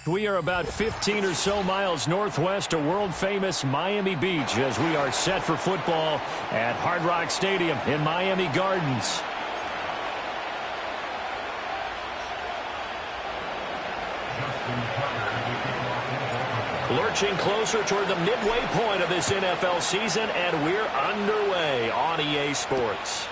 We are about 15 or so miles northwest of world-famous Miami Beach as we are set for football at Hard Rock Stadium in Miami Gardens. Lurching closer toward the midway point of this NFL season, and we're underway on EA Sports.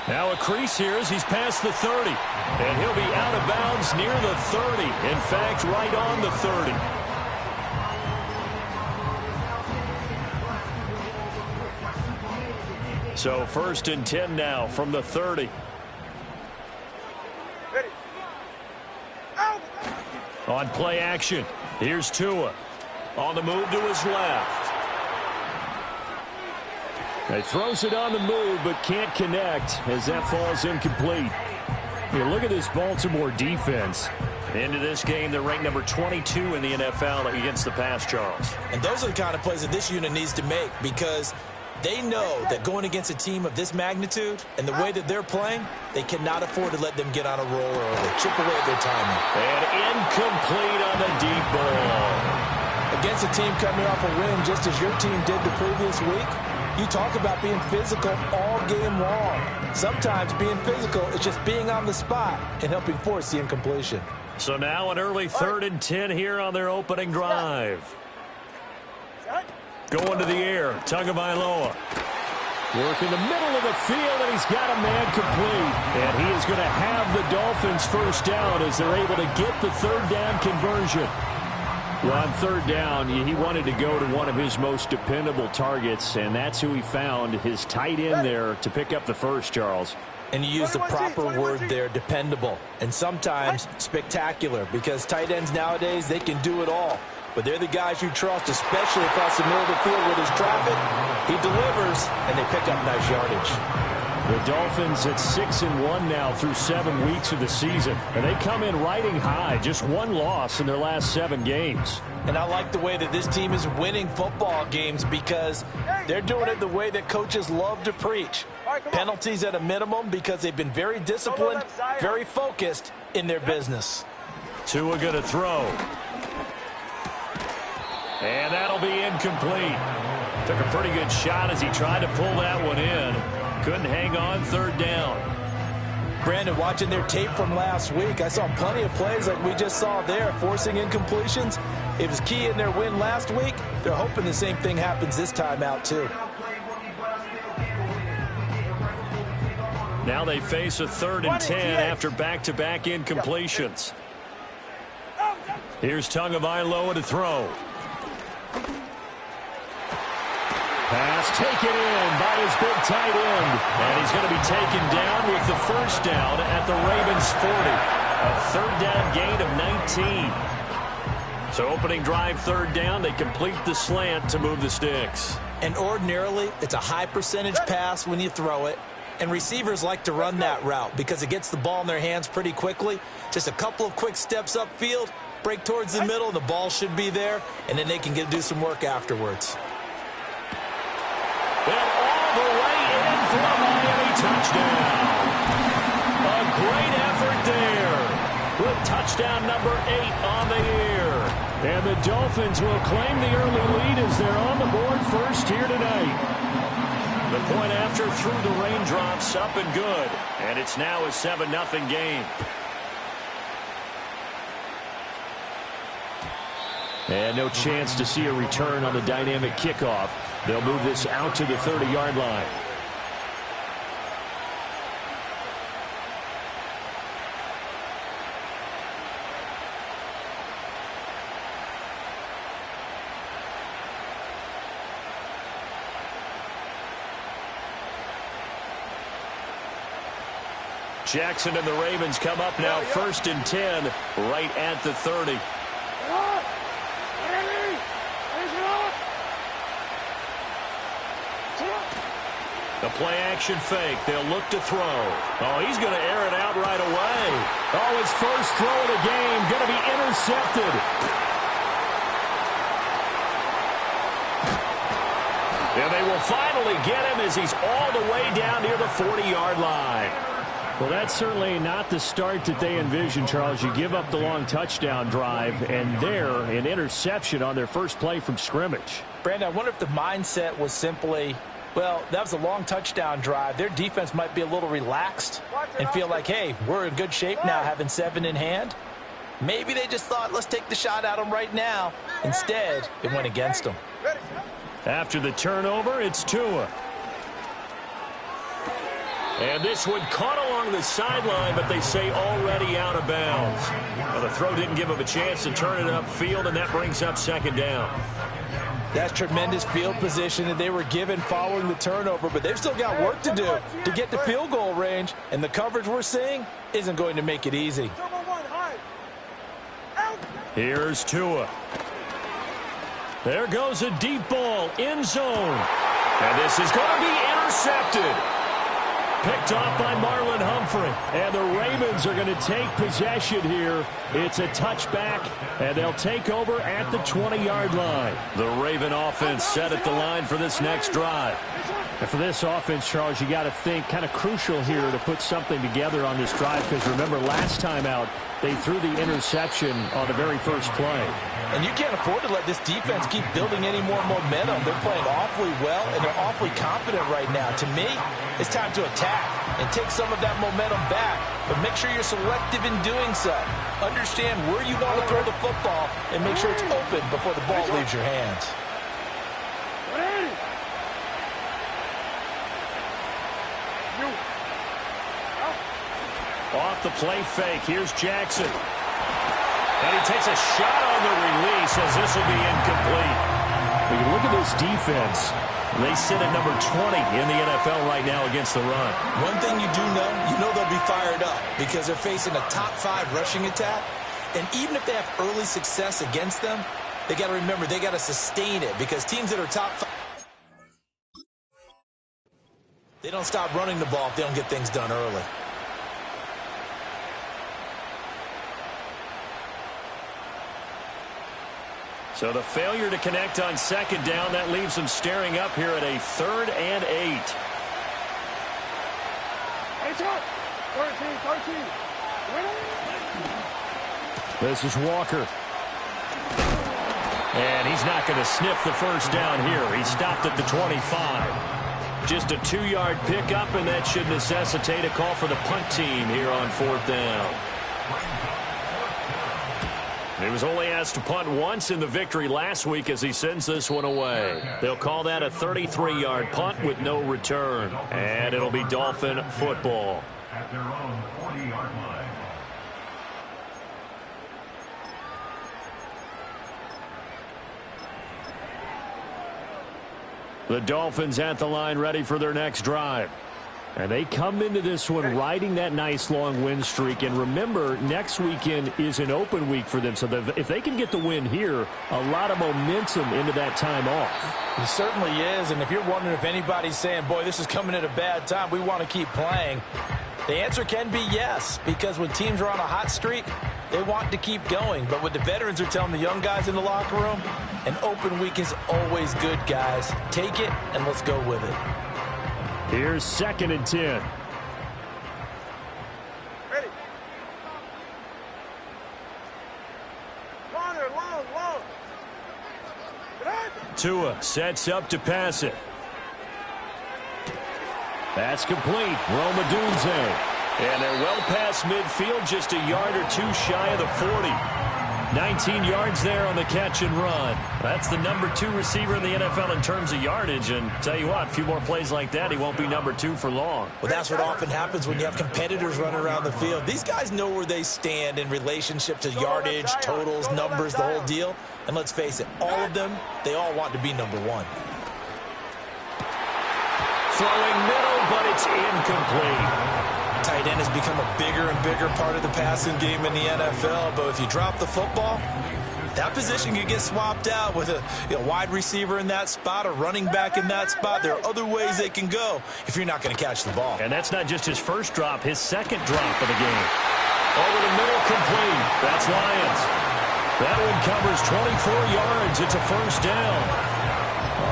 Now a crease here as he's past the 30. And he'll be out of bounds near the 30. In fact, right on the 30. So 1st and 10 now from the 30. On play action, here's Tua. On the move to his left. He throws it on the move, but can't connect as that falls incomplete. Here, look at this Baltimore defense. Into this game, they're ranked number 22 in the NFL against the pass, Charles. And those are the kind of plays that this unit needs to make because they know that going against a team of this magnitude and the way that they're playing, they cannot afford to let them get on a roll early. Chip away at their timing. And incomplete on the deep ball. Against a team coming off a win just as your team did the previous week, you talk about being physical all game long. Sometimes being physical is just being on the spot and helping force the incompletion. So now an early 3rd and 10 here on their opening drive. Going to the air, Tagovailoa. Work in the middle of the field, and he's got a man complete. And he is going to have the Dolphins first down as they're able to get the 3rd down conversion. Well, on 3rd down, he wanted to go to one of his most dependable targets, and that's who he found, his tight end there, to pick up the first, Charles. And you use the proper word there, dependable, and sometimes spectacular, because tight ends nowadays, they can do it all. But they're the guys you trust, especially across the middle of the field where there's traffic. He delivers, and they pick up nice yardage. The Dolphins at 6-1 now through 7 weeks of the season. And they come in riding high, just one loss in their last 7 games. And I like the way that this team is winning football games because they're doing it the way that coaches love to preach. Penalties at a minimum because they've been very disciplined, very focused in their business. Tua going to throw. And that'll be incomplete. Took a pretty good shot as he tried to pull that one in. Couldn't hang on 3rd down. Brandon, watching their tape from last week, I saw plenty of plays like we just saw there, forcing incompletions. It was key in their win last week. They're hoping the same thing happens this time out, too. Now they face a 3rd and 10 after back-to-back incompletions. Here's Tagovailoa to throw. Pass taken in by his big tight end. And he's going to be taken down with the first down at the Ravens 40. A 3rd down gain of 19. So opening drive 3rd down, they complete the slant to move the sticks. And ordinarily, it's a high percentage pass when you throw it. And receivers like to run that route because it gets the ball in their hands pretty quickly. Just a couple of quick steps upfield, break towards the middle, the ball should be there, and then they can do some work afterwards. And all the way in for a Miami touchdown. A great effort there with touchdown number 8 on the year. And the Dolphins will claim the early lead as they're on the board first here tonight. The point after through the raindrops up and good. And it's now a 7-0 game. And no chance to see a return on the dynamic kickoff. They'll move this out to the 30-yard line. Jackson and the Ravens come up now 1st and 10 right at the 30. The play-action fake. They'll look to throw. Oh, he's going to air it out right away. Oh, his first throw of the game going to be intercepted. And they will finally get him as he's all the way down near the 40-yard line. Well, that's certainly not the start that they envisioned, Charles. You give up the long touchdown drive, and there, an interception on their first play from scrimmage. Brandon, I wonder if the mindset was simply, well, that was a long touchdown drive. Their defense might be a little relaxed and feel like, hey, we're in good shape now, having 7 in hand. Maybe they just thought, let's take the shot at them right now. Instead, it went against them. After the turnover, it's Tua. And this one caught along the sideline, but they say already out of bounds. Well, the throw didn't give him a chance to turn it upfield, and that brings up second down. That's tremendous field position that they were given following the turnover, but they've still got work to do to get to field goal range, and the coverage we're seeing isn't going to make it easy. Here's Tua. There goes a deep ball, end zone. And this is going to be intercepted. Picked off by Marlon Humphrey. And the Ravens are going to take possession here. It's a touchback, and they'll take over at the 20-yard line. The Raven offense set at the line for this next drive. And for this offense, Charles, you got to think kind of crucial here to put something together on this drive, because remember last time out, they threw the interception on the very first play. And you can't afford to let this defense keep building any more momentum. They're playing awfully well, and they're awfully confident right now. To me, it's time to attack and take some of that momentum back. But make sure you're selective in doing so. Understand where you want to throw the football and make sure it's open before the ball leaves your hands. Off the play fake, here's Jackson. And he takes a shot on the release as this will be incomplete. When you look at this defense, they sit at number 20 in the NFL right now against the run. One thing you know they'll be fired up because they're facing a top 5 rushing attack. And even if they have early success against them, they got to remember they got to sustain it, because teams that are top 5, they don't stop running the ball if they don't get things done early. So the failure to connect on second down, that leaves them staring up here at a 3rd and 8. This is Walker. And he's not going to sniff the first down here. He stopped at the 25. Just a 2-yard pickup, and that should necessitate a call for the punt team here on 4th down. He was only asked to punt once in the victory last week as he sends this one away. They'll call that a 33-yard punt with no return. And it'll be Dolphin football. At their own 40-yard line. The Dolphins at the line, ready for their next drive. And they come into this one riding that nice long win streak. And remember, next weekend is an open week for them. So if they can get the win here, a lot of momentum into that time off. It certainly is. And if you're wondering if anybody's saying, boy, this is coming at a bad time, we want to keep playing, the answer can be yes. Because when teams are on a hot streak, they want to keep going. But what the veterans are telling the young guys in the locker room, an open week is always good, guys. Take it, and let's go with it. Here's 2nd and 10. Ready. Long, long. Tua sets up to pass it. That's complete. Rome Odunze. And they're well past midfield, just a yard or 2 shy of the 40. 19 yards there on the catch and run. That's the number 2 receiver in the NFL in terms of yardage. And tell you what, a few more plays like that, he won't be number 2 for long. Well, that's what often happens when you have competitors running around the field. These guys know where they stand in relationship to yardage, totals, numbers, the whole deal. And let's face it, all of them, they all want to be number 1. Throwing middle, but it's incomplete. Tight end has become a bigger and bigger part of the passing game in the NFL, but if you drop the football, that position can get swapped out with a wide receiver in that spot, a running back in that spot. There are other ways they can go if you're not going to catch the ball. And that's not just his first drop, his second drop of the game. Over the middle, complete. That's Lions. That one covers 24 yards. It's a first down.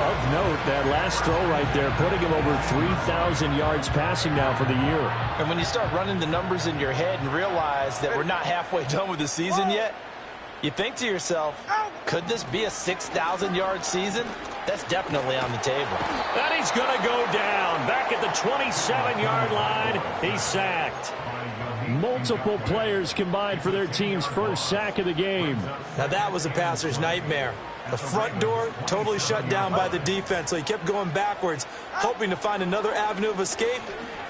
Of note, that last throw right there, putting him over 3,000 yards passing now for the year. And when you start running the numbers in your head and realize that we're not halfway done with the season yet, you think to yourself, could this be a 6,000-yard season? That's definitely on the table. And he's going to go down. Back at the 27-yard line, he's sacked. Multiple players combined for their team's first sack of the game. Now that was a passer's nightmare. The front door totally shut down by the defense, so he kept going backwards, hoping to find another avenue of escape.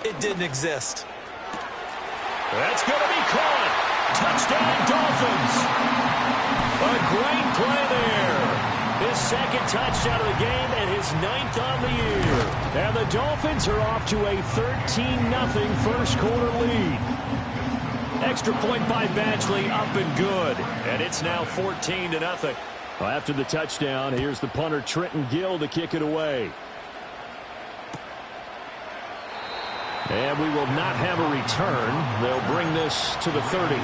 It didn't exist. That's going to be caught. Touchdown, Dolphins. A great play there. His second touchdown of the game and his 9th on the year. And the Dolphins are off to a 13-0 first quarter lead. Extra point by Badgley, up and good. And it's now 14-0. Well, after the touchdown, here's the punter Trenton Gill to kick it away. And we will not have a return. They'll bring this to the 30.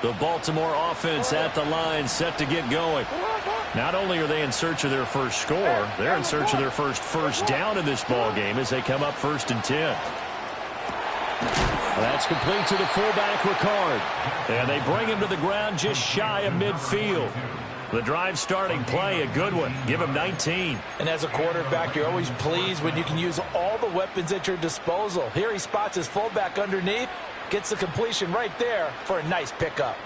The Baltimore offense at the line, set to get going. Not only are they in search of their first score, they're in search of their first down in this ball game as they come up 1st and 10. That's complete to the fullback, Ricard. And they bring him to the ground just shy of midfield. The drive starting play, a good one. Give him 19. And as a quarterback, you're always pleased when you can use all the weapons at your disposal. Here he spots his fullback underneath. Gets the completion right there for a nice pickup.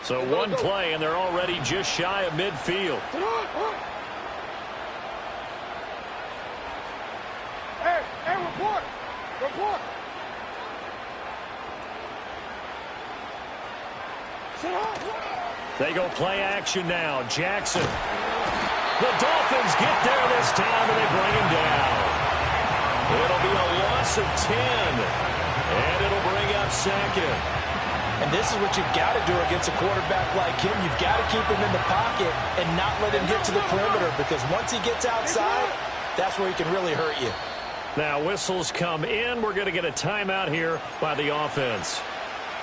So one play, and they're already just shy of midfield. Hey, report. They go play action now. Jackson. The Dolphins get there this time, and they bring him down. It'll be a loss of 10, and it'll bring up 2nd. And this is what you've got to do against a quarterback like him. You've got to keep him in the pocket and not let him get to the perimeter, because once he gets outside, that's where he can really hurt you. Now whistles come in. We're going to get a timeout here by the offense.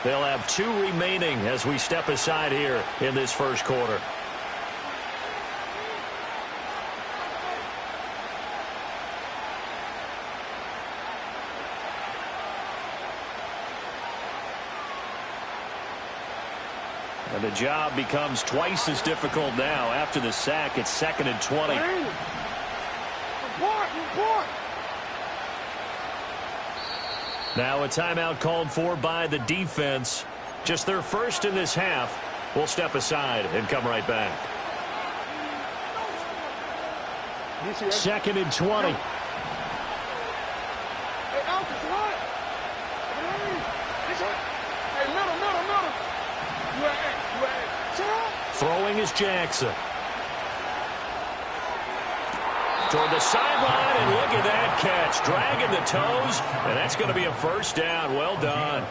They'll have 2 remaining as we step aside here in this first quarter. And the job becomes twice as difficult now. After the sack, it's 2nd and 20. Report. Now a timeout called for by the defense. Just their first in this half. We'll step aside and come right back. 2nd and 20. Hey, Alfred, what? Hey, middle. Throwing is Jackson. Toward the sideline, and look at that catch. Dragging the toes, and that's going to be a first down. Well done.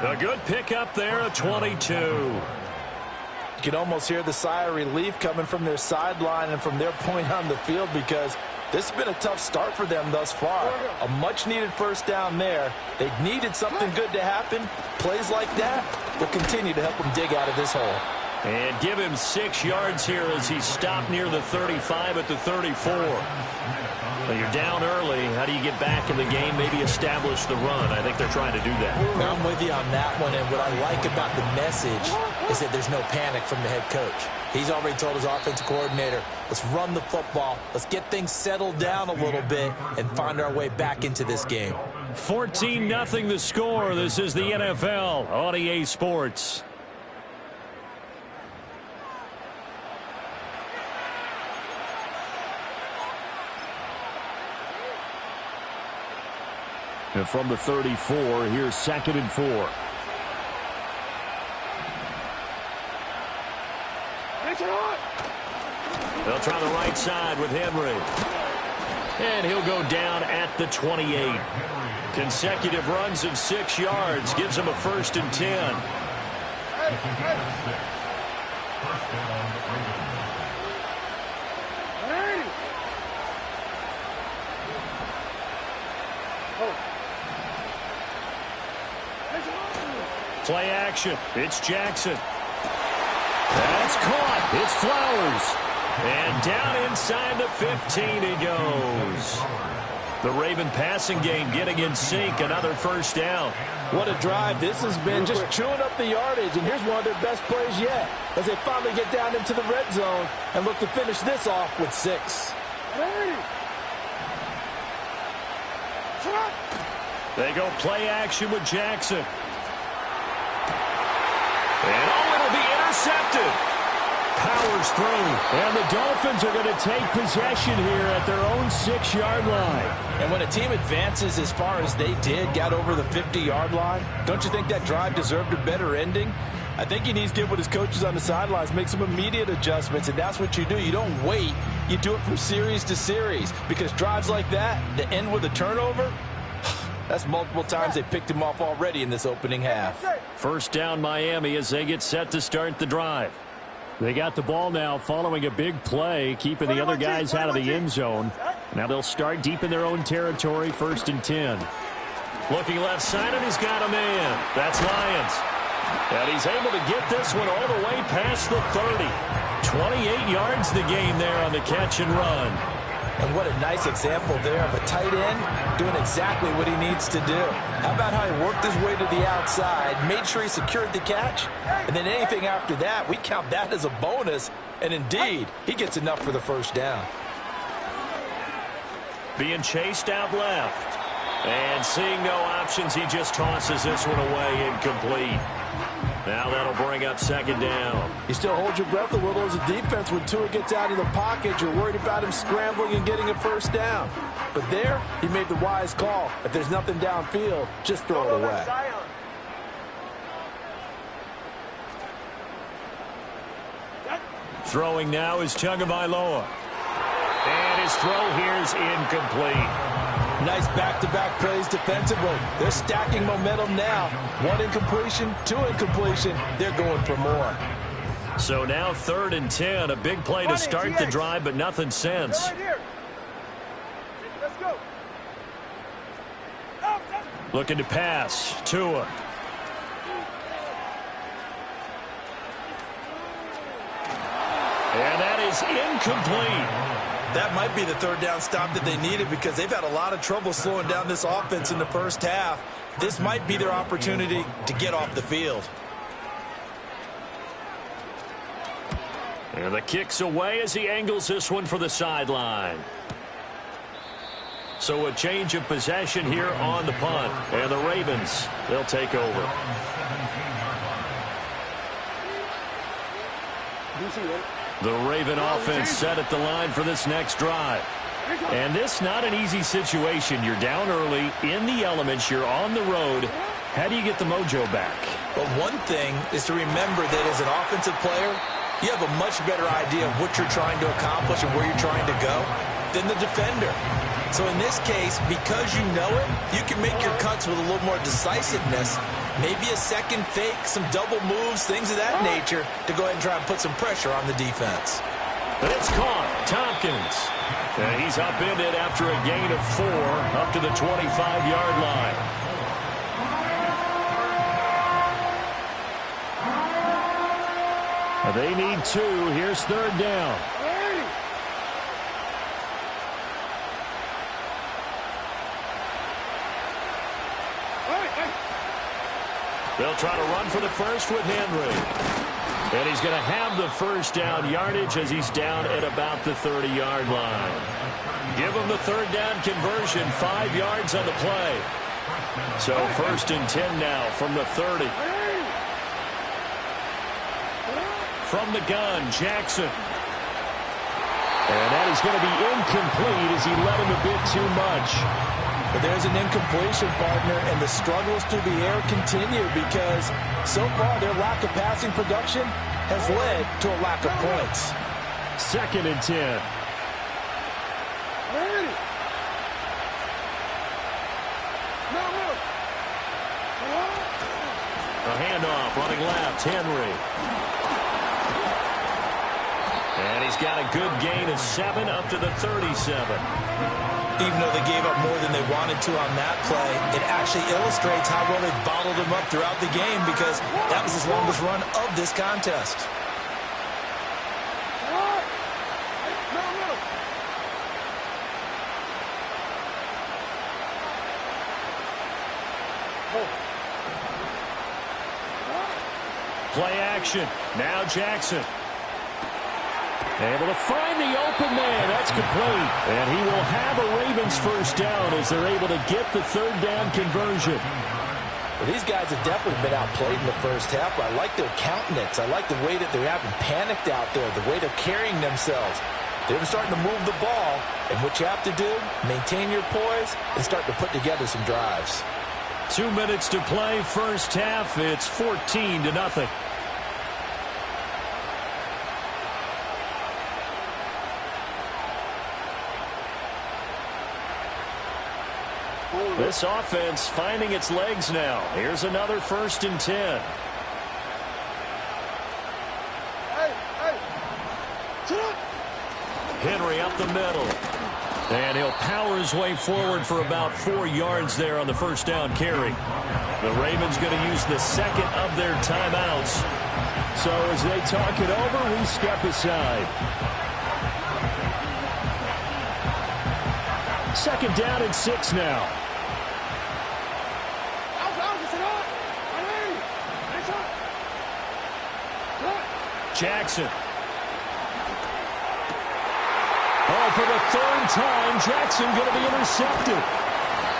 A good pickup there, a 22. You can almost hear the sigh of relief coming from their sideline and from their point on the field, because this has been a tough start for them thus far. A much-needed first down there. They needed something good to happen. Plays like that will continue to help them dig out of this hole. And give him 6 yards here as he stopped near the 35 at the 34. Well, you're down early. How do you get back in the game? Maybe establish the run. I think they're trying to do that. I'm with you on that one, and what I like about the message is that there's no panic from the head coach. He's already told his offensive coordinator, let's run the football, let's get things settled down a little bit, and find our way back into this game. 14-0 the score. This is the NFL on EA Sports. And from the 34, here's 2nd and 4. They'll try the right side with Henry. And he'll go down at the 28. Consecutive runs of 6 yards gives him a 1st and 10. Play action. It's Jackson. That's caught. It's Flowers. And down inside the 15 he goes. The Raven passing game getting in sync. Another first down. What a drive this has been, just chewing up the yardage. And here's one of their best plays yet as they finally get down into the red zone and look to finish this off with 6. They go play action with Jackson. And it'll be intercepted. Powers through. And the Dolphins are going to take possession here at their own 6-yard line. And when a team advances as far as they did, got over the 50-yard line, don't you think that drive deserved a better ending? I think he needs to get with his coaches on the sidelines, make some immediate adjustments, and that's what you do. You don't wait. You do it from series to series, because drives like that, to end with a turnover, that's multiple times they picked him off already in this opening half. First down Miami as they get set to start the drive. They got the ball now following a big play, keeping the other guys out of the end zone. Now they'll start deep in their own territory, 1st and 10. Looking left side, and he's got a man. That's Lyons. And he's able to get this one all the way past the 30. 28 yards the gain there on the catch and run. And what a nice example there of a tight end doing exactly what he needs to do. How about how he worked his way to the outside, made sure he secured the catch, and then anything after that, we count that as a bonus. And indeed, he gets enough for the first down. Being chased out left. And seeing no options, he just tosses this one away, incomplete. Now that'll bring up 2nd down. You still hold your breath a little as a defense when Tua gets out of the pocket. You're worried about him scrambling and getting a first down. But there, he made the wise call. If there's nothing downfield, just throw it away. Throwing now is Tagovailoa. And his throw here is incomplete. Nice back-to-back plays defensively. They're stacking momentum now. 1 incompletion, 2 incompletion. They're going for more. So now 3rd and 10. A big play to start the drive, but nothing since. Let's go. Looking to pass. Tua. And that is incomplete. That might be the 3rd down stop that they needed, because they've had a lot of trouble slowing down this offense in the first half. This might be their opportunity to get off the field. And the kick's away as he angles this one for the sideline. So a change of possession here on the punt. And the Ravens, they'll take over. The Raven offense set at the line for this next drive. And this not an easy situation. You're down early, in the elements, you're on the road. How do you get the mojo back? But one thing is to remember that as an offensive player, you have a much better idea of what you're trying to accomplish and where you're trying to go than the defender. So in this case, because you know it, you can make your cuts with a little more decisiveness. Maybe a second fake, some double moves, things of that nature to go ahead and try and put some pressure on the defense. But it's caught. Tompkins. And he's upended after a gain of 4 up to the 25-yard line. They need 2. Here's 3rd down. They'll try to run for the first with Henry. And he's going to have the first down yardage as he's down at about the 30-yard line. Give him the 3rd down conversion, 5 yards on the play. So 1st and 10 now from the 30. From the gun, Jackson. And that is going to be incomplete as he led him a bit too much. But there's an incompletion, partner, and the struggles through the air continue because so far their lack of passing production has led to a lack of points. 2nd and 10. A handoff. Running left, Henry. And he's got a good gain of 7 up to the 37. Even though they gave up more than they wanted to on that play, it actually illustrates how well they bottled him up throughout the game, because that was his longest run of this contest. Play action. Now Jackson. Able to find the open man. That's complete. And he will have a Ravens first down as they're able to get the third down conversion. Well, these guys have definitely been outplayed in the first half, but I like their countenance. I like the way that they're having panicked out there, the way they're carrying themselves. They're starting to move the ball, and what you have to do, maintain your poise and start to put together some drives. 2 minutes to play, first half. It's 14-0. This offense finding its legs now. Here's another 1st and 10. Henry up the middle. And he'll power his way forward for about 4 yards there on the first down carry. The Ravens going to use the second of their timeouts. So as they talk it over, we step aside. 2nd down and 6 now. Jackson. Oh, for the 3rd time, Jackson going to be intercepted.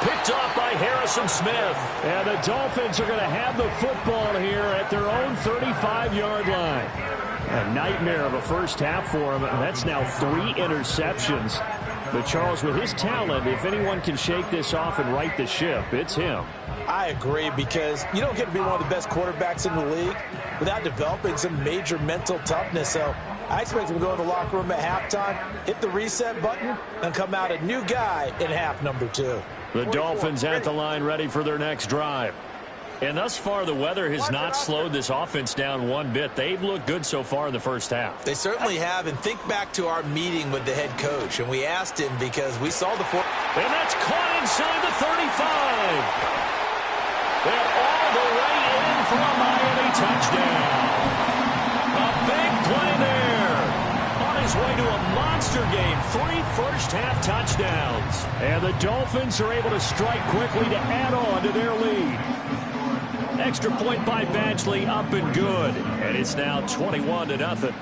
Picked off by Harrison Smith. And the Dolphins are going to have the football here at their own 35-yard line. A nightmare of a first half for him. That's now 3 interceptions. But Charles, with his talent, if anyone can shake this off and right the ship, it's him. I agree, because you don't get to be one of the best quarterbacks in the league without developing some major mental toughness. So I expect him to go in the locker room at halftime, hit the reset button, and come out a new guy in half number 2. The Dolphins at the line, ready for their next drive. And thus far, the weather has not slowed this offense down one bit. They've looked good so far in the first half. They certainly have. And think back to our meeting with the head coach, and we asked him because we saw the four. And that's caught inside the 35. They're all the way in for a Miami touchdown. A big play there. On his way to a monster game. 3 first-half touchdowns. And the Dolphins are able to strike quickly to add on to their lead. Extra point by Badgley, up and good. And it's now 21-0.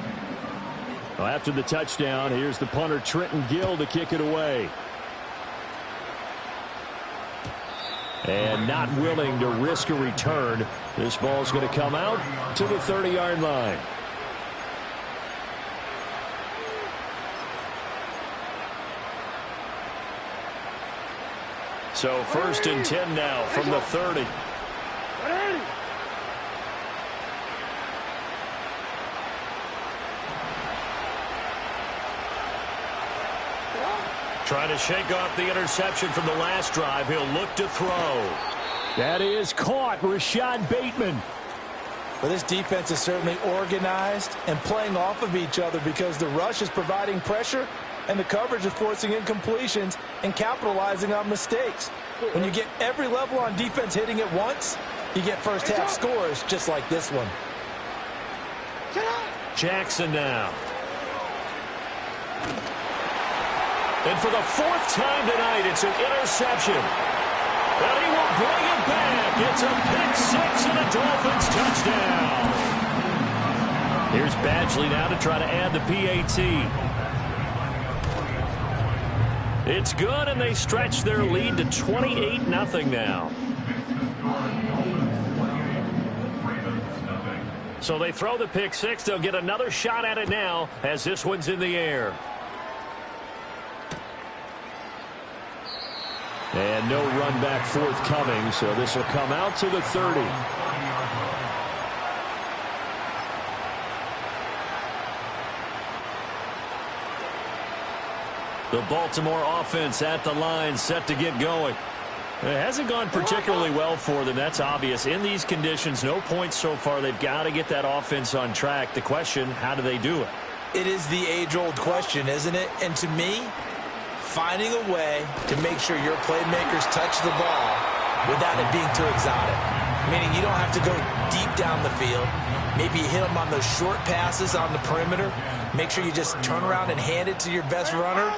Well, after the touchdown, here's the punter Trenton Gill to kick it away. And not willing to risk a return. This ball's going to come out to the 30-yard line. So 1st and 10 now from the 30. Trying to shake off the interception from the last drive. He'll look to throw. That is caught. Rashad Bateman. Well, this defense is certainly organized and playing off of each other, because the rush is providing pressure and the coverage is forcing incompletions and capitalizing on mistakes. When you get every level on defense hitting at once, you get first-half scores just like this one. Jackson now. And for the 4th time tonight, it's an interception. And he will bring it back. It's a pick 6 and a Dolphins touchdown. Here's Badgley now to try to add the PAT. It's good, and they stretch their lead to 28-0 now. So they throw the pick 6. They'll get another shot at it now as this one's in the air. And no run back forthcoming, so this will come out to the 30. The Baltimore offense at the line, set to get going. It hasn't gone particularly well for them. That's obvious. In these conditions, no points so far. They've got to get that offense on track. The question, how do they do it? It is the age-old question, isn't it? And to me, finding a way to make sure your playmakers touch the ball without it being too exotic. Meaning you don't have to go deep down the field. Maybe you hit them on those short passes on the perimeter. Make sure you just turn around and hand it to your best runner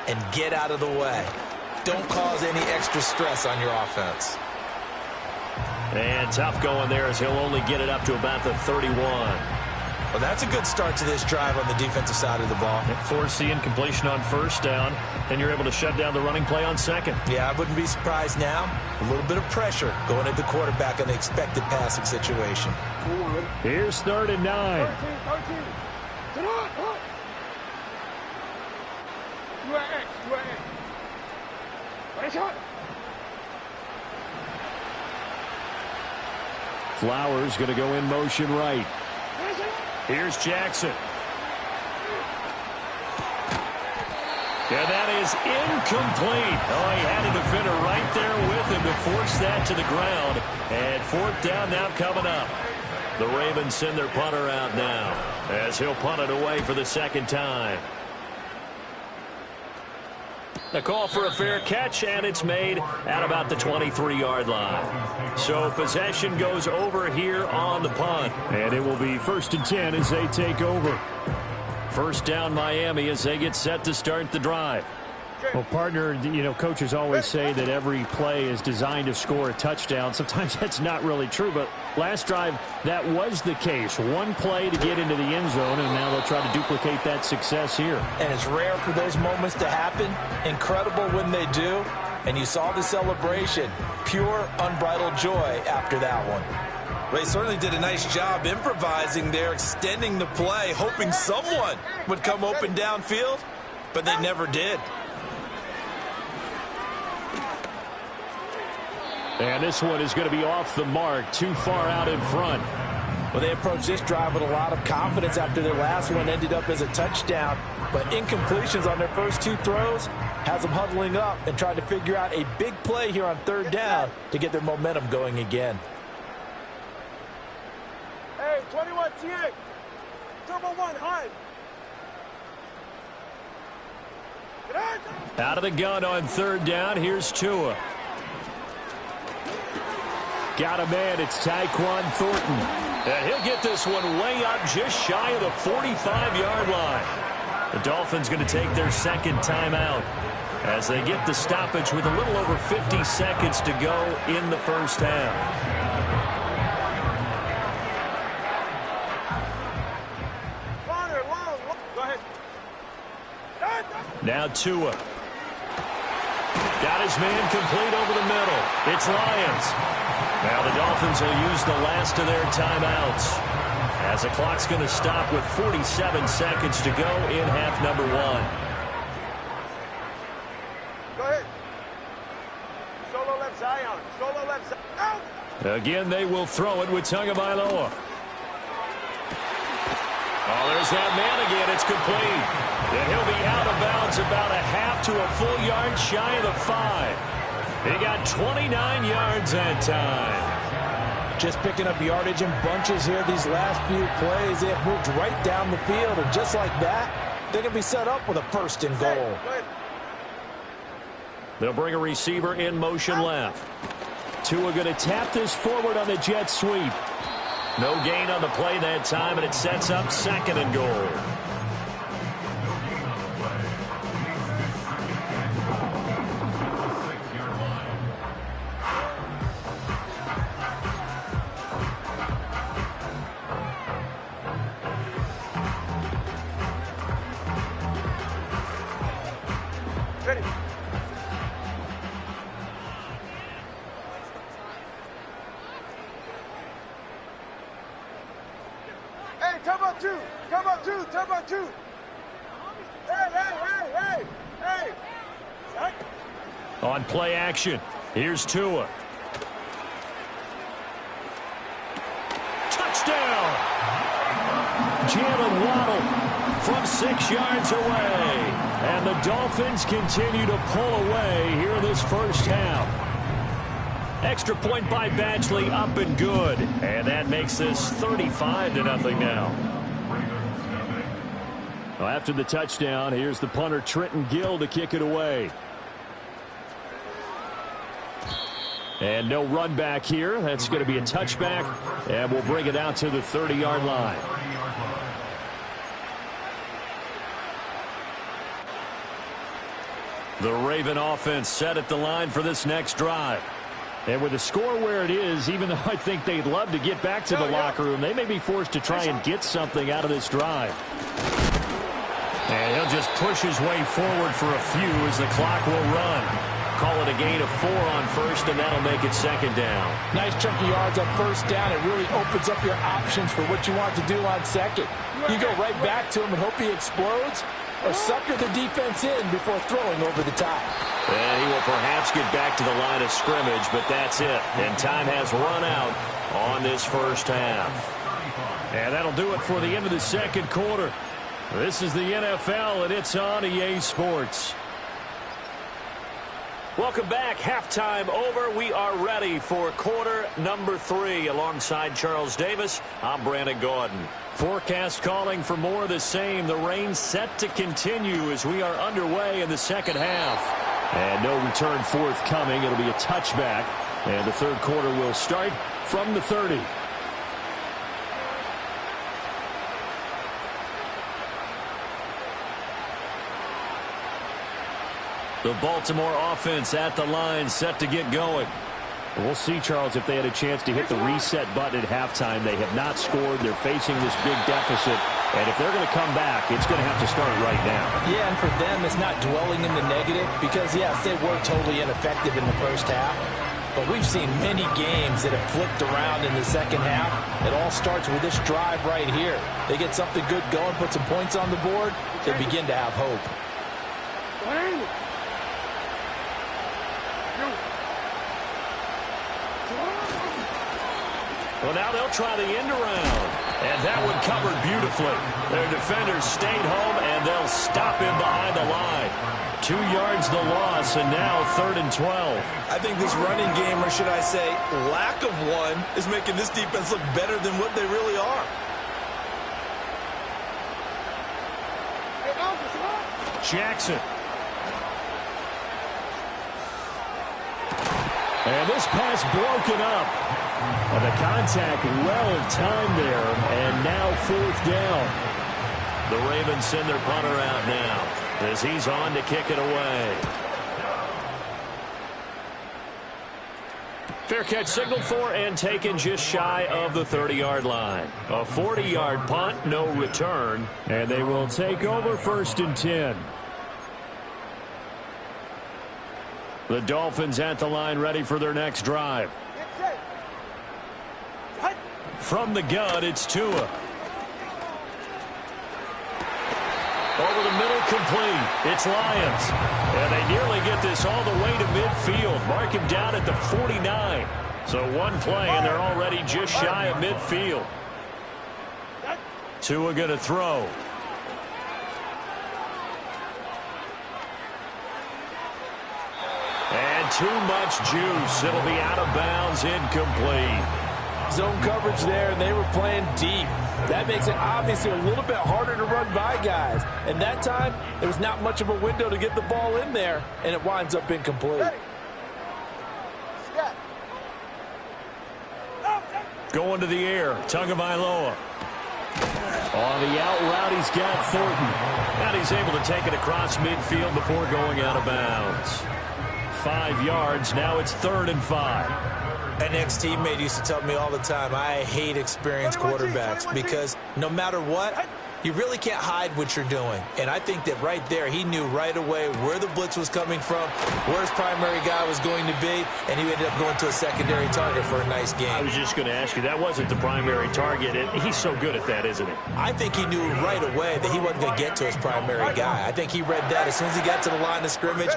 and get out of the way. Don't cause any extra stress on your offense. And tough going there as he'll only get it up to about the 31. Well, that's a good start to this drive on the defensive side of the ball. Force the incompletion on first down, and you're able to shut down the running play on second. Yeah, I wouldn't be surprised now. A little bit of pressure going at the quarterback in the expected passing situation. Here's 3rd and 9. 13. Sit on. You are X. Right shot. Flowers going to go in motion right. Here's Jackson. And that is incomplete. Oh, he had a defender right there with him to force that to the ground. And 4th down now coming up. The Ravens send their punter out now as he'll punt it away for the 2nd time. The call for a fair catch, and it's made at about the 23-yard line. So possession goes over here on the punt. And it will be 1st and 10 as they take over. First down Miami as they get set to start the drive. Well, partner, you know, coaches always say that every play is designed to score a touchdown. Sometimes that's not really true, but last drive, that was the case. One play to get into the end zone, and now they'll try to duplicate that success here. And it's rare for those moments to happen. Incredible when they do. And you saw the celebration. Pure, unbridled joy after that one. They certainly did a nice job improvising there, extending the play, hoping someone would come open downfield, but they never did. And this one is going to be off the mark, too far out in front. Well, they approached this drive with a lot of confidence after their last one ended up as a touchdown. But incompletions on their first 2 throws has them huddling up and trying to figure out a big play here on 3rd down to get their momentum going again. Hey, 21 TA. Turbo 1, high. Out of the gun on 3rd down. Here's Tua. Got a man. It's Tyquan Thornton. And he'll get this one way up just shy of the 45-yard line. The Dolphins going to take their 2nd timeout as they get the stoppage with a little over 50 seconds to go in the first half. Go ahead. Now Tua. Got his man complete over the middle. It's Lions. Now the Dolphins will use the last of their timeouts as the clock's going to stop with 47 seconds to go in half number 1. Go ahead. Solo left Zion. Solo left Zion. Out. Again, they will throw it with Tagovailoa. Oh, there's that man again. It's complete. And he'll be out of bounds about a half to a full yard shy of the 5. He got 29 yards that time. Just picking up yardage in bunches here these last few plays. They have moved right down the field, and just like that, they're going to be set up with a 1st and goal. They'll bring a receiver in motion left. Tua going to tap this forward on the jet sweep. No gain on the play that time, and it sets up 2nd and goal. Ready. Hey, come on 2. Come on 2. Come on 2. Hey. On play action, here's Tua. Touchdown! Jalen Waddle from 6 yards away. And the Dolphins continue to pull away here in this first half. Extra point by Badgley, up and good. And that makes this 35-0 now. Well, after the touchdown, here's the punter, Trenton Gill, to kick it away. And no run back here. That's going to be a touchback, and we'll bring it out to the 30-yard line. The Raven offense set at the line for this next drive. And with the score where it is, even though I think they'd love to get back to the locker room, they may be forced to try and get something out of this drive. And he'll just push his way forward for a few as the clock will run. Call it a gain of 4 on first, and that'll make it second down. Nice chunk of yards on first down. It really opens up your options for what you want to do on second. You go right back to him and hope he explodes, or sucker the defense in before throwing over the top. And he will perhaps get back to the line of scrimmage, but that's it. And time has run out on this first half. And that'll do it for the end of the second quarter. This is the NFL, and it's on EA Sports. Welcome back. Halftime over. We are ready for quarter number 3. Alongside Charles Davis, I'm Brandon Gordon. Forecast calling for more of the same. The rain set to continue as we are underway in the second half. And no return forthcoming. It'll be a touchback. And the third quarter will start from the 30. The Baltimore offense at the line, set to get going. We'll see, Charles, if they had a chance to hit the reset button at halftime. They have not scored. They're facing this big deficit. And if they're going to come back, it's going to have to start right now. Yeah, and for them, it's not dwelling in the negative because, yes, they were totally ineffective in the first half. But we've seen many games that have flipped around in the second half. It all starts with this drive right here. They get something good going, put some points on the board, they begin to have hope. Well, now they'll try the end around. And that one covered beautifully. Their defenders stayed home, and they'll stop him behind the line. 2 yards the loss, and now 3rd and 12. I think this running game, or should I say lack of one, is making this defense look better than what they really are. Jackson. And this pass broken up. And the contact well timed there, and now 4th down. The Ravens send their punter out now as he's on to kick it away. Fair catch signaled for and taken just shy of the 30-yard line. A 40-yard punt, no return. And they will take over 1st and 10. The Dolphins at the line, ready for their next drive. From the gun, it's Tua. Over the middle, complete. It's Lions. And they nearly get this all the way to midfield. Mark him down at the 49. So one play, and they're already just shy of midfield. Tua going to throw. And too much juice. It'll be out of bounds, incomplete. Zone coverage there, and they were playing deep. That makes it obviously a little bit harder to run by guys. And that time, there was not much of a window to get the ball in there, and it winds up incomplete. Going to the air, Tagovailoa. On the out route, he's got Thornton. And he's able to take it across midfield before going out of bounds. 5 yards, now it's 3rd and 5. An ex-teammate used to tell me all the time, I hate experienced quarterbacks because no matter what, you really can't hide what you're doing. And I think that right there, he knew right away where the blitz was coming from, where his primary guy was going to be, and he ended up going to a secondary target for a nice game. I was just going to ask you, that wasn't the primary target, and he's so good at that, isn't he? I think he knew right away that he wasn't going to get to his primary guy. I think he read that as soon as he got to the line of scrimmage,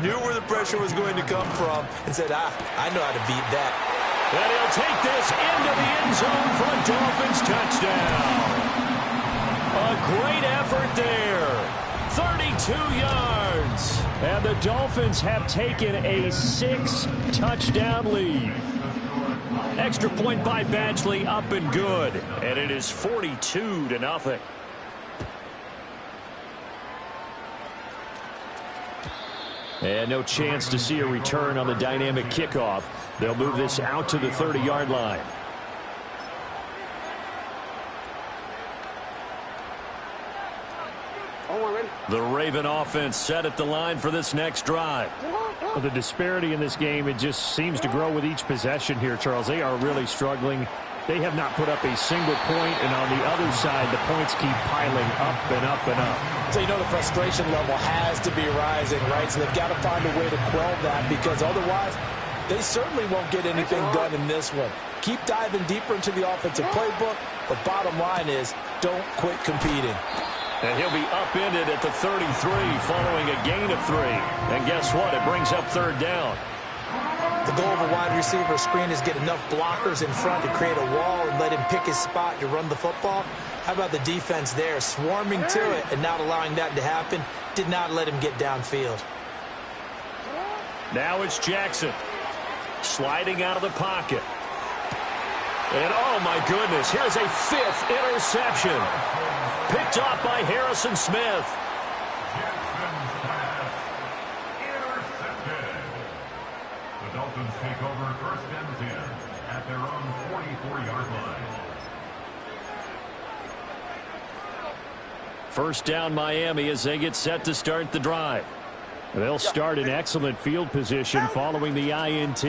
knew where the pressure was going to come from, and said, I know how to beat that. And he'll take this into the end zone for a Dolphins touchdown. A great effort there. 32 yards. And the Dolphins have taken a 6-touchdown lead. Extra point by Badgley, up and good. And it is 42-0. And no chance to see a return on the dynamic kickoff. They'll move this out to the 30-yard line. The Raven offense set at the line for this next drive. Well, the disparity in this game, it just seems to grow with each possession here, Charles. They are really struggling. They have not put up a single point, and on the other side, the points keep piling up and up and up. So you know the frustration level has to be rising, right? So they've got to find a way to quell that, because otherwise they certainly won't get anything done in this one. Keep diving deeper into the offensive playbook, but bottom line is don't quit competing. And he'll be upended at the 33 following a gain of 3. And guess what? It brings up third down. The goal of a wide receiver screen is get enough blockers in front to create a wall and let him pick his spot to run the football. How about the defense there, swarming to it and not allowing that to happen? Did not let him get downfield. Now it's Jackson sliding out of the pocket. And oh my goodness, here's a 5th interception. Picked off by Harrison Smith. The Dolphins take over 1st and 10 at their own 44-yard line. First down Miami as they get set to start the drive. They'll start in excellent field position following the INT.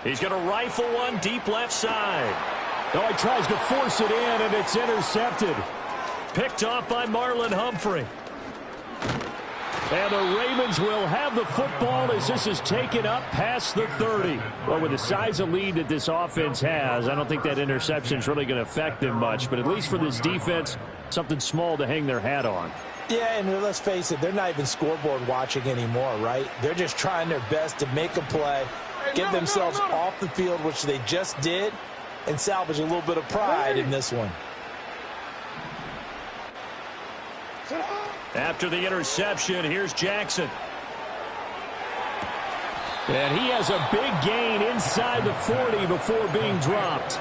He's going to rifle one deep left side. Oh, he tries to force it in, and it's intercepted. Picked off by Marlon Humphrey. And the Ravens will have the football as this is taken up past the 30. Well, with the size of lead that this offense has, I don't think that interception is really going to affect them much. But at least for this defense, something small to hang their hat on. Yeah, and let's face it, they're not even scoreboard watching anymore, right? They're just trying their best to make a play, get themselves off the field, which they just did, and salvage a little bit of pride in this one. After the interception, here's Jackson. And he has a big gain inside the 40 before being dropped.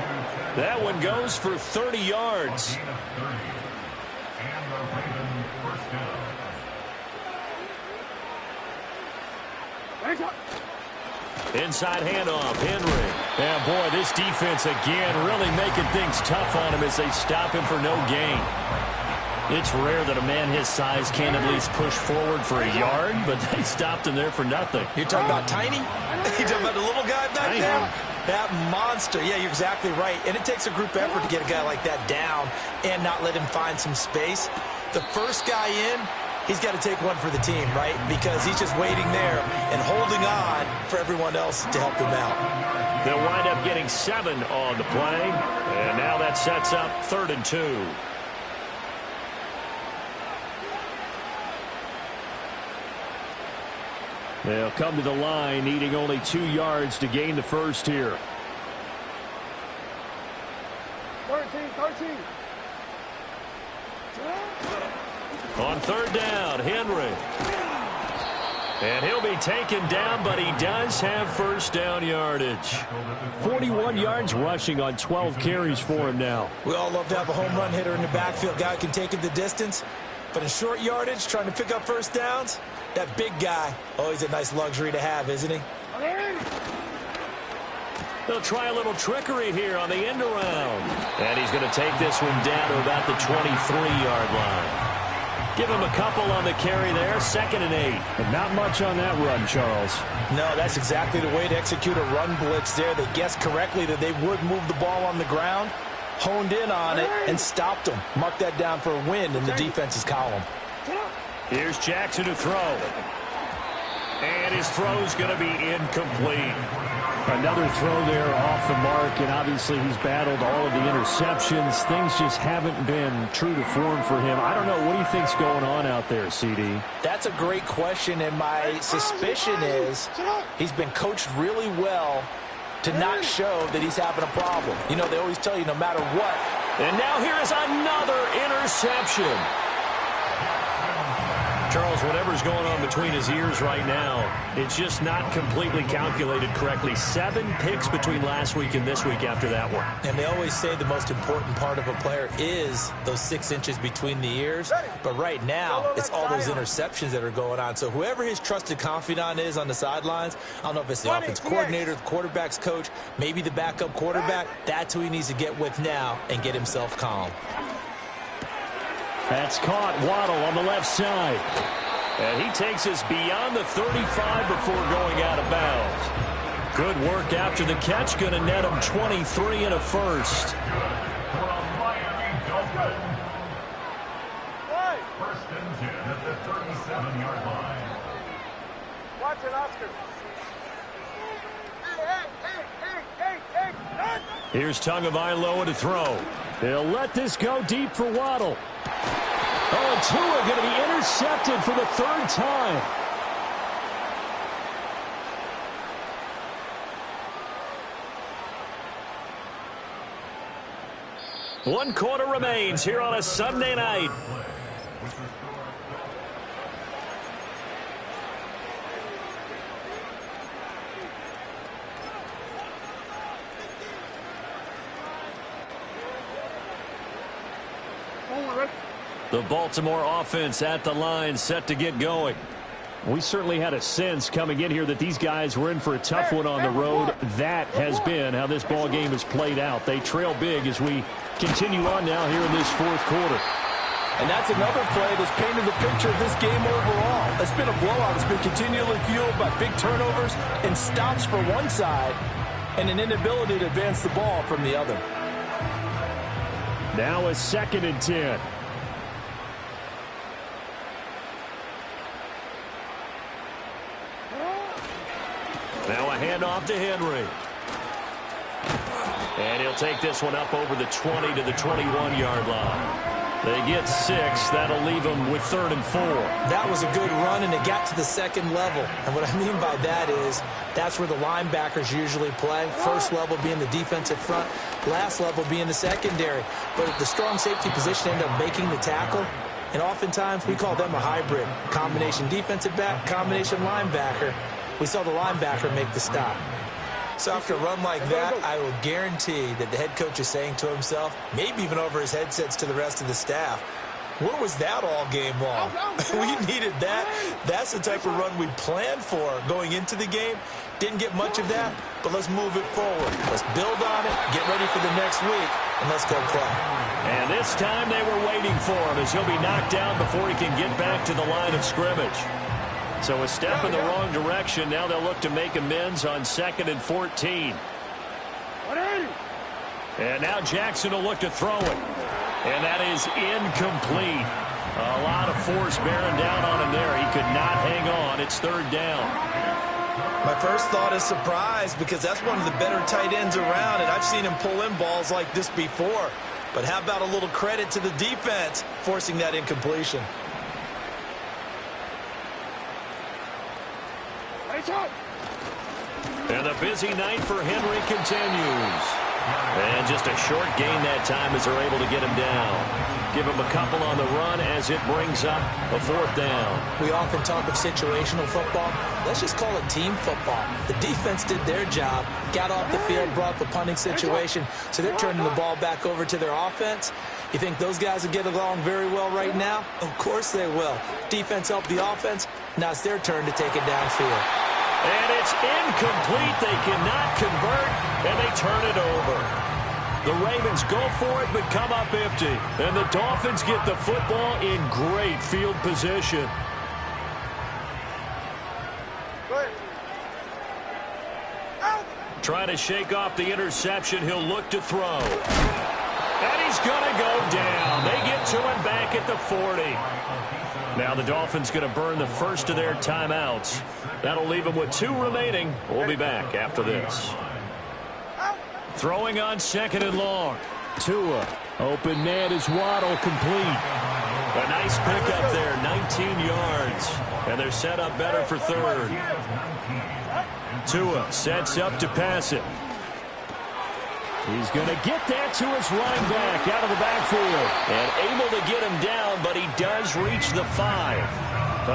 That one goes for 30 yards. Inside handoff, Henry. And boy, this defense again really making things tough on him as they stop him for no gain. It's rare that a man his size can at least push forward for a yard, but they stopped him there for nothing. You're talking about Tiny? You're talking about the little guy back there? That monster. Yeah, you're exactly right. And it takes a group effort to get a guy like that down and not let him find some space. The first guy in, he's got to take one for the team, right? Because he's just waiting there and holding on for everyone else to help him out. They'll wind up getting 7 on the play. And now that sets up 3rd and 2. They'll come to the line, needing only 2 yards to gain the first here. 13. On 3rd down, Henry. And he'll be taken down, but he does have first down yardage. 41 yards rushing on 12 carries for him now. We all love to have a home run hitter in the backfield, guy who can take it the distance. But in short yardage, trying to pick up first downs, that big guy, always a nice luxury to have, isn't he? They'll try a little trickery here on the end around. And he's going to take this one down to about the 23-yard line. Give him a couple on the carry there, 2nd and 8. And not much on that run, Charles. No, that's exactly the way to execute a run blitz there. They guessed correctly that they would move the ball on the ground, honed in on it, and stopped them. Mark that down for a win in the defense's column. Here's Jackson to throw. And his throw's going to be incomplete. Another throw there off the mark, and obviously he's battled all of the interceptions. Things just haven't been true to form for him. I don't know. What do you think's going on out there, CD? That's a great question, and my suspicion is he's been coached really well to not show that he's having a problem. You know, they always tell you no matter what, And now here is another interception. Charles, whatever's going on between his ears right now, it's just not completely calculated correctly. 7 picks between last week and this week after that one. And they always say the most important part of a player is those 6 inches between the ears. But right now, it's all those interceptions that are going on. So whoever his trusted confidant is on the sidelines, I don't know if it's the offense coordinator, the quarterback's coach, maybe the backup quarterback, that's who he needs to get with now and get himself calm. That's caught. Waddle on the left side. And he takes us beyond the 35 before going out of bounds. Good work after the catch. Going to net him 23 and a first. For a Miami Dolphin. First and 10 at the 37-yard line. Watch it, Oscar. Hey. Here's Tagovailoa to throw. They'll let this go deep for Waddle. Oh, and Tua going to be intercepted for the 3rd time. One quarter remains here on a Sunday night. The Baltimore offense at the line, set to get going. We certainly had a sense coming in here that these guys were in for a tough one on the road. That has been how this ball game has played out. They trail big as we continue on now here in this 4th quarter. And that's another play that's painted the picture of this game overall. It's been a blowout. It's been continually fueled by big turnovers and stops for one side and an inability to advance the ball from the other. Now a 2nd and 10. Now a handoff to Henry. And he'll take this one up over the 20 to the 21-yard line. They get 6. That'll leave them with 3rd and 4. That was a good run, and it got to the 2nd level. And what I mean by that is that's where the linebackers usually play. First level being the defensive front, last level being the secondary. But the strong safety position ended up making the tackle. And oftentimes we call them a hybrid. Combination defensive back, combination linebacker. We saw the linebacker make the stop. So after a run like that, I will guarantee that the head coach is saying to himself, maybe even over his headsets to the rest of the staff, where was that all game long? We needed that. That's the type of run we planned for going into the game. Didn't get much of that, but let's move it forward. Let's build on it, get ready for the next week, and let's go play. And this time they were waiting for him as he'll be knocked down before he can get back to the line of scrimmage. So a step in the wrong direction. Now they'll look to make amends on 2nd and 14. And now Jackson will look to throw it. And that is incomplete. A lot of force bearing down on him there. He could not hang on. It's 3rd down. My first thought is surprise because that's one of the better tight ends around, and I've seen him pull in balls like this before. But how about a little credit to the defense forcing that incompletion? And the busy night for Henry continues. And just a short gain that time as they're able to get him down. Give him a couple on the run as it brings up a 4th down. We often talk of situational football. Let's just call it team football. The defense did their job, got off the field, brought the punting situation, so they're turning the ball back over to their offense. You think those guys will get along very well right now? Of course they will. Defense helped the offense. Now it's their turn to take it downfield. And it's incomplete. They cannot convert, and they turn it over. The Ravens go for it, but come up empty. And the Dolphins get the football in great field position. Trying to shake off the interception. He'll look to throw. And he's going to go down. They get to him back at the 40. Now the Dolphins going to burn the first of their timeouts. That'll leave them with 2 remaining. We'll be back after this. Throwing on 2nd and long. Tua. Open man is Waddle, complete. A nice pickup there, 19 yards. And they're set up better for 3rd. Tua sets up to pass it. He's going to get that to his running back out of the backfield. And able to get him down, but he does reach the 5.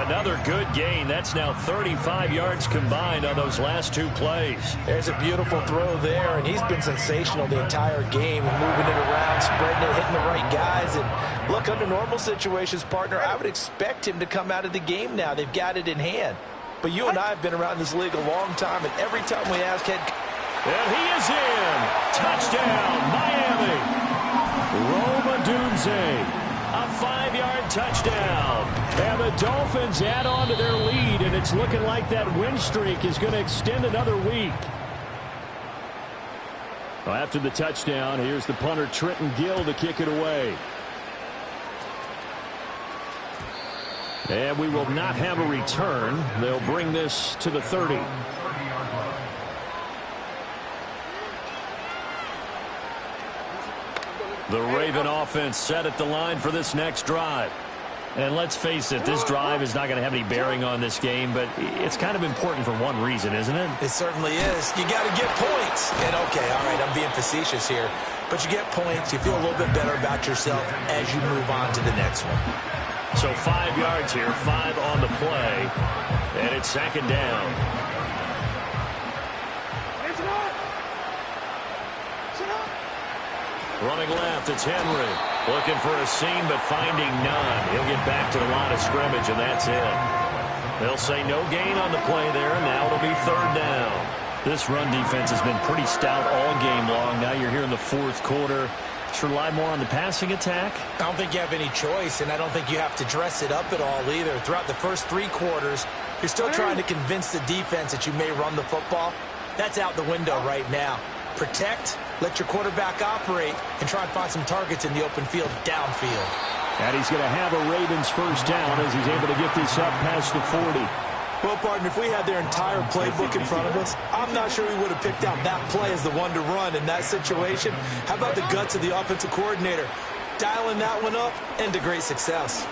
Another good gain. That's now 35 yards combined on those last 2 plays. There's a beautiful throw there, and he's been sensational the entire game, moving it around, spreading it, hitting the right guys. And look, under normal situations, partner, I would expect him to come out of the game now. They've got it in hand. But you and I have been around this league a long time, and every time we ask head... And he is in. Touchdown, Miami. Rome Odunze. A 5-yard touchdown. And the Dolphins add on to their lead, and it's looking like that win streak is going to extend another week. Well, after the touchdown, here's the punter, Trenton Gill, to kick it away. And we will not have a return. They'll bring this to the 30. The Raven offense set at the line for this next drive. And let's face it, this drive is not going to have any bearing on this game, but it's kind of important for one reason, isn't it? It certainly is. You got to get points. And, okay, all right, I'm being facetious here. But you get points, you feel a little bit better about yourself as you move on to the next one. So 5 yards here, 5 on the play, and it's 2nd down. Running left, it's Henry. Looking for a seam, but finding none. He'll get back to the line of scrimmage, and that's it. They'll say no gain on the play there, and now it'll be 3rd down. This run defense has been pretty stout all game long. Now you're here in the 4th quarter. Should rely more on the passing attack? I don't think you have any choice, and I don't think you have to dress it up at all either. Throughout the first 3 quarters, you're still trying to convince the defense that you may run the football. That's out the window right now. Protect, let your quarterback operate, and try and find some targets in the open field downfield. And he's going to have a Ravens first down as he's able to get this up past the 40. Well, partner, if we had their entire playbook in front of us, I'm not sure we would have picked out that play as the one to run in that situation. How about the guts of the offensive coordinator? Dialing that one up into great success.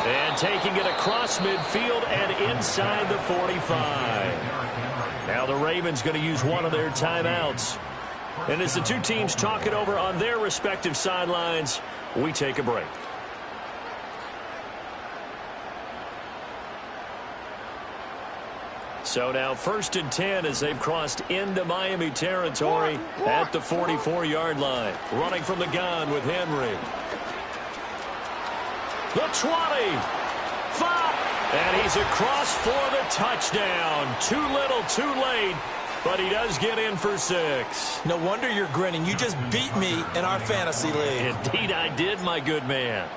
And taking it across midfield and inside the 45. Now the Ravens going to use one of their timeouts. And as the two teams talk it over on their respective sidelines, we take a break. So now 1st and 10 as they've crossed into Miami territory at the 44-yard line. Running from the gun with Henry. The 20. 5. And he's across for the touchdown. Too little, too late. But he does get in for 6. No wonder you're grinning. You just beat me in our fantasy league. Indeed I did, my good man.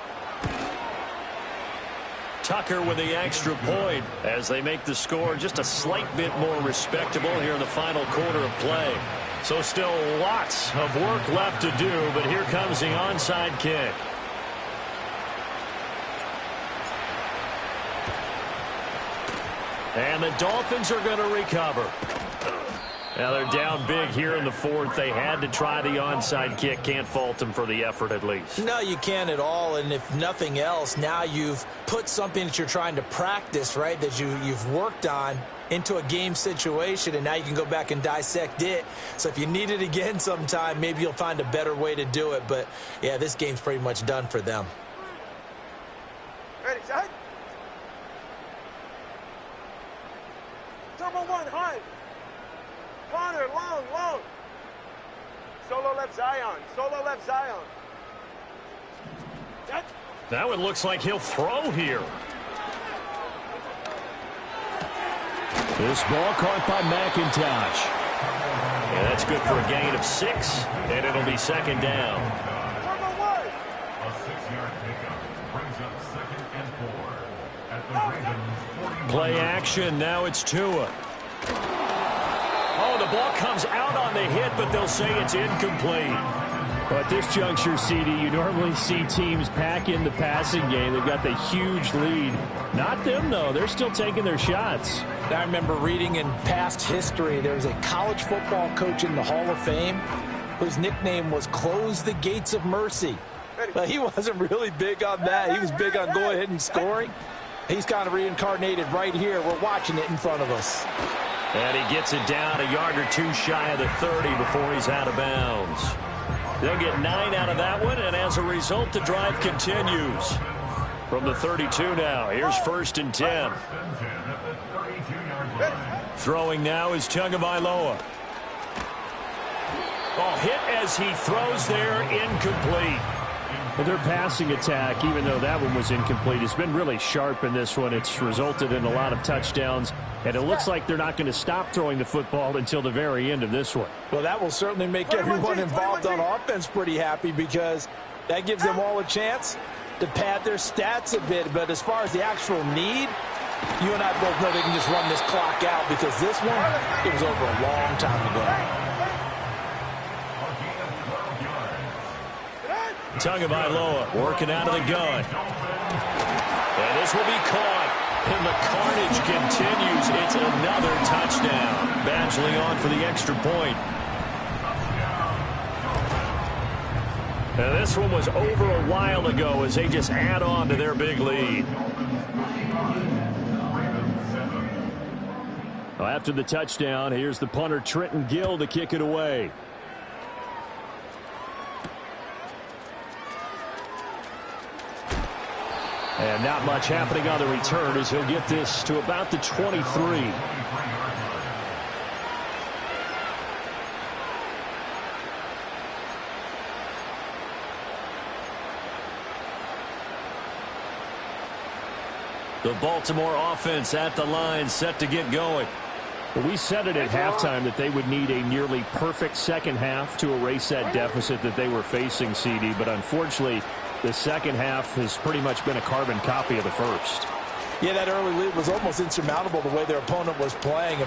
Tucker with the extra point as they make the score just a slight bit more respectable here in the final quarter of play. So still lots of work left to do, but here comes the onside kick. And the Dolphins are going to recover. Now they're down big here in the 4th. They had to try the onside kick. Can't fault them for the effort at least. No, you can't at all. And if nothing else, now you've put something that you're trying to practice, right, that you've worked on into a game situation, and now you can go back and dissect it. So if you need it again sometime, maybe you'll find a better way to do it. But, yeah, this game's pretty much done for them. Ready, set. Turbo 1, high. Corner, long, long. Solo left Zion. Solo left Zion. Set. Now it looks like he'll throw here. This ball caught by McIntosh. Yeah, that's good for a gain of 6, and it'll be 2nd down. Turbo 1. A 6-yard pickup brings up 2nd and 4 at the Ravens' 41. Play action. Now it's Tua. Oh, the ball comes out on the hit, but they'll say it's incomplete. Well, at this juncture, CD, you normally see teams pack in the passing game. They've got the huge lead. Not them, though. They're still taking their shots. I remember reading in past history, there was a college football coach in the Hall of Fame whose nickname was Close the Gates of Mercy. But he wasn't really big on that. He was big on going ahead and scoring. He's kind of reincarnated right here. We're watching it in front of us. And he gets it down a yard or two shy of the 30 before he's out of bounds. They'll get 9 out of that one, and as a result, the drive continues. From the 32 now, here's 1st and 10. Throwing now is Tagovailoa. Oh, hit as he throws there, incomplete. And their passing attack, even though that one was incomplete, has been really sharp in this one. It's resulted in a lot of touchdowns, and it looks like they're not going to stop throwing the football until the very end of this one. Well, that will certainly make everyone involved on offense pretty happy, because that gives them all a chance to pad their stats a bit. But as far as the actual need, you and I both know they can just run this clock out, because this one, it was over a long time ago. Tagovailoa working out of the gun. And this will be caught. And the carnage continues. It's another touchdown. Badgley on for the extra point. And this one was over a while ago as they just add on to their big lead. Well, after the touchdown, here's the punter Trenton Gill to kick it away. And not much happening on the return as he'll get this to about the 23. The Baltimore offense at the line, set to get going. Well, we said it at halftime that they would need a nearly perfect second half to erase that deficit that they were facing, CD. But unfortunately, the second half has pretty much been a carbon copy of the first. Yeah, that early lead was almost insurmountable the way their opponent was playing.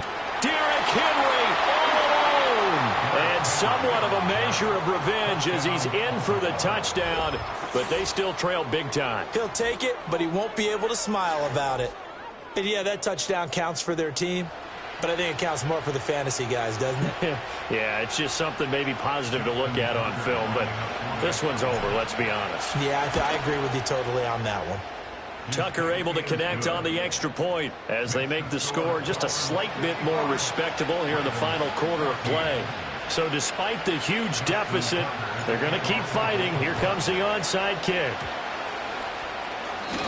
Derrick Henry all alone. And somewhat of a measure of revenge as he's in for the touchdown. But they still trail big time. He'll take it, but he won't be able to smile about it. And yeah, that touchdown counts for their team. But I think it counts more for the fantasy guys, doesn't it? Yeah, it's just something maybe positive to look at on film. But this one's over, let's be honest. Yeah, I agree with you totally on that one. Tucker able to connect on the extra point as they make the score just a slight bit more respectable here in the final quarter of play. So despite the huge deficit, they're going to keep fighting. Here comes the onside kick.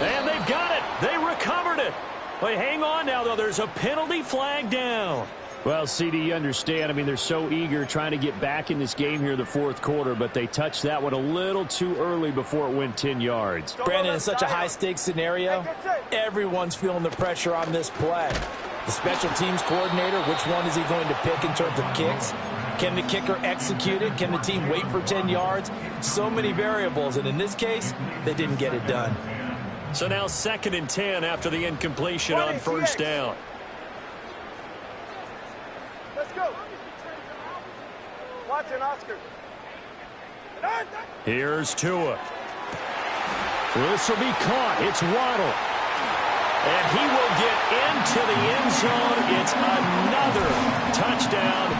And they've got it. They recovered it. But hang on now, though. There's a penalty flag down. Well, CD, you understand. I mean, they're so eager trying to get back in this game here in the fourth quarter, but they touched that one a little too early before it went 10 yards. Brandon, in such a high-stakes scenario, everyone's feeling the pressure on this play. The special teams coordinator, which one is he going to pick in terms of kicks? Can the kicker execute it? Can the team wait for 10 yards? So many variables, and in this case, they didn't get it done. So now 2nd and 10 after the incompletion on first down. Let's go. Watson, Oscar. Here's Tua. This will be caught. It's Waddle. And he will get into the end zone. It's another touchdown.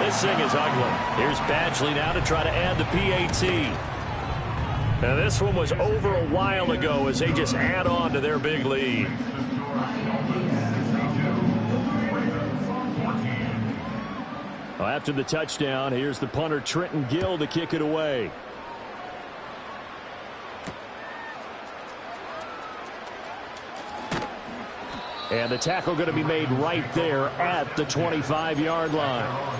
This thing is ugly. Here's Badgley now to try to add the PAT. Now this one was over a while ago as they just add on to their big lead. Well, after the touchdown, here's the punter Trenton Gill to kick it away. And the tackle going to be made right there at the 25-yard line.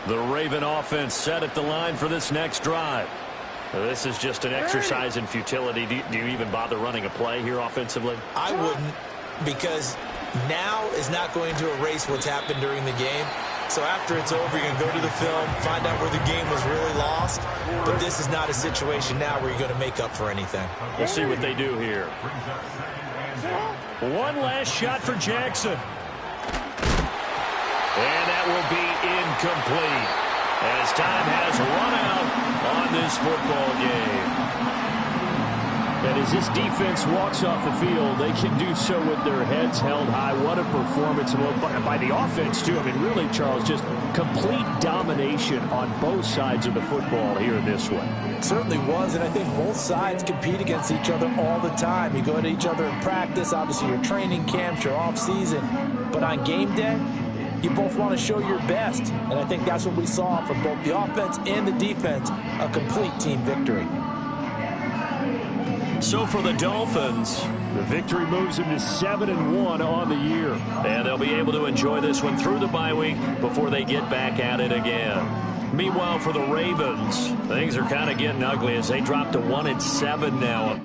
The Raven offense set at the line for this next drive. This is just an exercise in futility. Do you even bother running a play here offensively? I wouldn't, because now is not going to erase what's happened during the game. So after it's over, you're going to go to the film, find out where the game was really lost. But this is not a situation now where you're going to make up for anything. We'll see what they do here. One last shot for Jackson. And that will be incomplete as time has run out on this football game. And as this defense walks off the field, they can do so with their heads held high. What a performance by the offense, too. I mean, really, Charles, just complete domination on both sides of the football here in this one. It certainly was, and I think both sides compete against each other all the time. You go to each other in practice, obviously your training camps, your off-season. But on game day, you both want to show your best. And I think that's what we saw from both the offense and the defense, a complete team victory. So for the Dolphins, the victory moves them to 7-1 on the year. And they'll be able to enjoy this one through the bye week before they get back at it again. Meanwhile, for the Ravens, things are kind of getting ugly as they drop to 1-7 now.